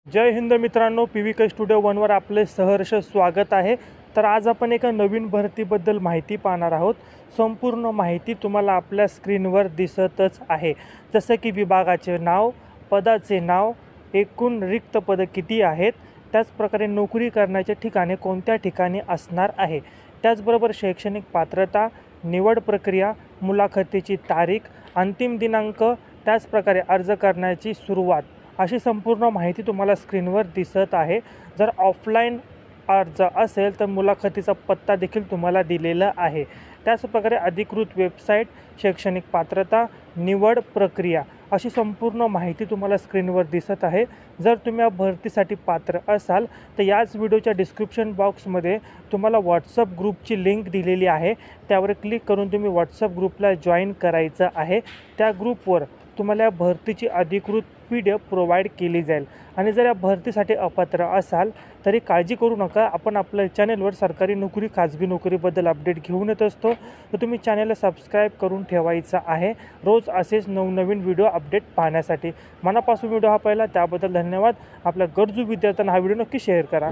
जय हिंद मित्रांनो, PVK studio वनवर आपले सहर्ष स्वागत आहे। तर आज आपण एका नवीन भरतीबद्दल माहिती पाहणार आहोत। संपूर्ण माहिती तुम्हाला आपल्या स्क्रीनवर दिसतच आहे, जसं की विभागाचे नाव, पदाचे नाव, एकूण रिक्त पदं किती आहेत, त्याचप्रकारे नोकरी करण्याचे ठिकाणे कोणत्या ठिकाणी असणार आहे, त्याचबरोबर शैक्षणिक पात्रता, निवड प्रक्रिया, मुलाखतीची तारीख, अंतिम दिनांक, त्याचप्रकारे अर्ज करण्याची सुरुवात अशी संपूर्ण माहिती तुम्हाला स्क्रीनवर दिसत आहे। जर ऑफलाईन अर्ज असेल तर मुलाखतीचा पत्ता देखील तुम्हाला दिलेला आहे। त्याचप्रकारे अधिकृत वेबसाईट, शैक्षणिक पात्रता, निवड प्रक्रिया अशी संपूर्ण माहिती तुम्हाला स्क्रीनवर दिसत आहे। जर तुम्ही या भरतीसाठी पात्र असाल तर याच व्हिडिओच्या डिस्क्रिप्शन बॉक्समध्ये तुम्हाला व्हॉट्सअप ग्रुपची लिंक दिलेली आहे, त्यावर क्लिक करून तुम्ही व्हॉट्सअप ग्रुपला जॉईन करायचं आहे। त्या ग्रुपवर तुम्हाला या भरतीची अधिकृत PDF प्रोव्हाइड केली जाईल। आणि जर या भरतीसाठी अपात्र असाल तरी काळजी करू नका, आपण आपल्या चॅनलवर सरकारी नोकरी, खाजगी नोकरीबद्दल अपडेट घेऊन येत असतो, तर तुम्ही चॅनलला सबस्क्राईब करून ठेवायचं आहे रोज असेच नवनवीन व्हिडिओ अपडेट पाहण्यासाठी। मनापासून व्हिडिओ हा पाहिला त्याबद्दल धन्यवाद। आपल्या गरजू विद्यार्थ्यांना हा व्हिडिओ नक्की शेअर करा।